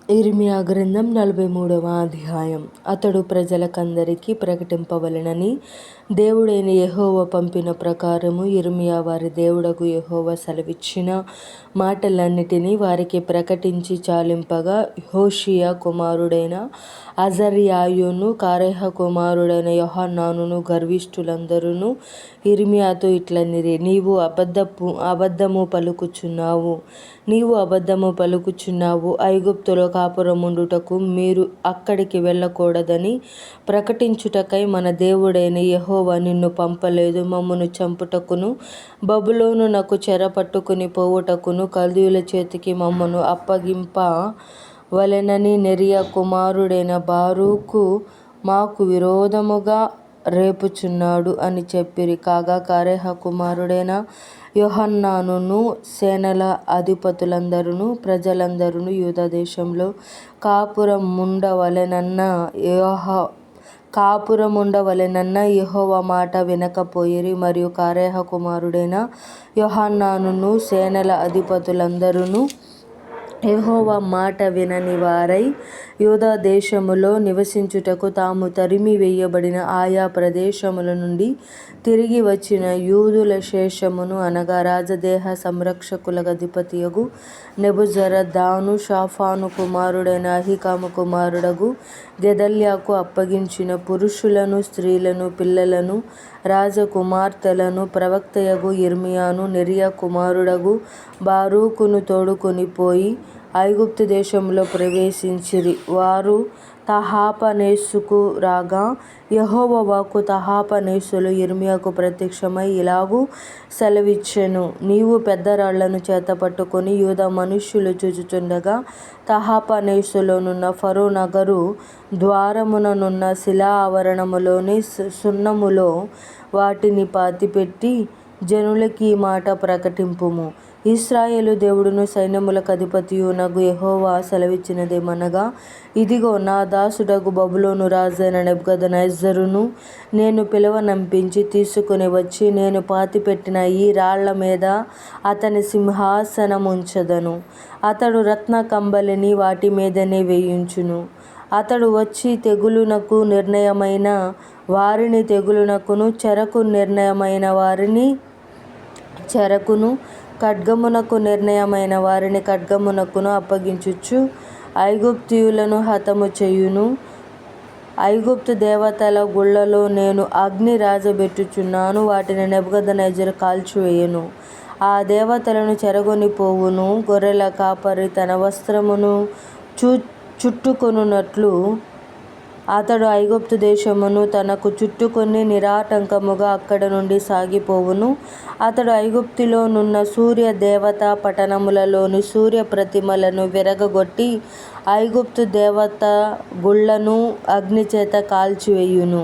ఇర్మియా గ్రంథం 43వ అధ్యాయం. అతడు ప్రజలకందరికీ ప్రకటింపవలెనని దేవుడైన యెహోవా పంపిన ప్రకారము ఇర్మియా వారి దేవుడగు యెహోవా సెలవిచ్చిన మాటలన్నిటినీ వారికి ప్రకటించి చాలింపగా, హోషేయ కుమారుడైన అజర్యాయును, కారేహ కుమారుడైన యోహానానును గర్విష్ఠులందరును ఇర్మియాతో ఇట్లనిరి: నీవు అబద్ధము పలుకుచున్నావు. ఐగుప్తులో కాపురముండుటకు మీరు అక్కడికి వెళ్ళకూడదని ప్రకటించుటకై మన దేవుడైన యెహోవా నిన్ను పంపలేదు. మమ్మును చంపుటకును, బబులోనునకు చెరపట్టుకుని పోవుటకును, కల్దీయుల చేతికి మమ్మును అప్పగింపవలెనని నెరియా కుమారుడైన బారూకు మాకు విరోధముగా రేపుచున్నాడు అని చెప్పిరి. కాగా కారేహ కుమారుడైన యోహానానును సేనల అధిపతులందరును ప్రజలందరును యూదా దేశంలో కాపురముండవలెనన్న యెహోవా మాట వినకపోయిరి. మరియు కారేహ కుమారుడైన యోహానానును సేనల అధిపతులందరును యెహోవా మాట వినని వారై యూదా దేశములో నివసించుటకు తాము తరిమి వేయబడిన ఆయా ప్రదేశముల నుండి తిరిగి వచ్చిన యూదుల శేషమును, అనగా రాజదేహ సంరక్షకుల అధిపతియగు నెబుజరదాను షాఫాను కుమారుడైన అహీకాము కుమారుడగు గెదల్యాకు అప్పగించిన పురుషులను, స్త్రీలను, పిల్లలను, రాజకుమార్తెలను ప్రవక్తయగు ఇర్మియాను, నెరియా కుమారుడగు బారూకును తోడుకొని పోయి ఐగుప్తు దేశములో ప్రవేశించిరి. వారు తహపనేసుకు రాగా, యెహోవా వాక్కు తహపనేసులో ఇర్మియాకు ప్రత్యక్షమై ఇలాగు సెలవిచ్చెను: నీవు పెద్ద రాళ్లను చేతపట్టుకొని యూదా మనుష్యులు చూచుచుండగా తహపనేసులోనున్న ఫరో నగరు ద్వారముననున్న శిలా ఆవరణములోని సున్నములో వాటిని పాతిపెట్టి జనులకీ మాట ప్రకటింపుము. ఇశ్రాయేలు దేవుడును సైన్యములకు అధిపతియునగు యెహోవా సెలవిచ్చినదేమనగా, ఇదిగో, నా దాసుడగు బబులోను రాజైన నెబుకద్నెజరును నేను పిలువనంపించి తీసుకొని వచ్చి నేను పాతిపెట్టిన ఈ రాళ్ల మీద అతని సింహాసనముంచెదను. అతడు రత్న కంబళిని వాటి మీదనే వేయించును. అతడు వచ్చి తెగులునకు నిర్ణయమైన వారిని తెగులునకును, చెరకు నిర్ణయమైన వారిని చెరకును, ఖడ్గమునకు నిర్ణయమైన వారిని ఖడ్గమునకును అప్పగించుచు ఐగుప్తీయులను హతము చేయును. ఐగుప్తు దేవతల గుళ్లలో నేను అగ్ని రాజబెట్టుచున్నాను. వాటిని నెబుకద్నెజరు కాల్చివేయును. ఆ దేవతలను చెరగొని పోవును. గొర్రెల కాపరి తన వస్త్రమును చుట్టుకొనున్నట్లు అతడు ఐగుప్తు దేశమును తనకు చుట్టుకొని నిరాటంకముగా అక్కడ నుండి సాగిపోవును. అతడు ఐగుప్తులో నున్న సూర్య దేవతా పట్టణములలోని సూర్య ప్రతిమలను విరగగొట్టి ఐగుప్తు దేవతా గుళ్లను అగ్నిచేత కాల్చివేయును.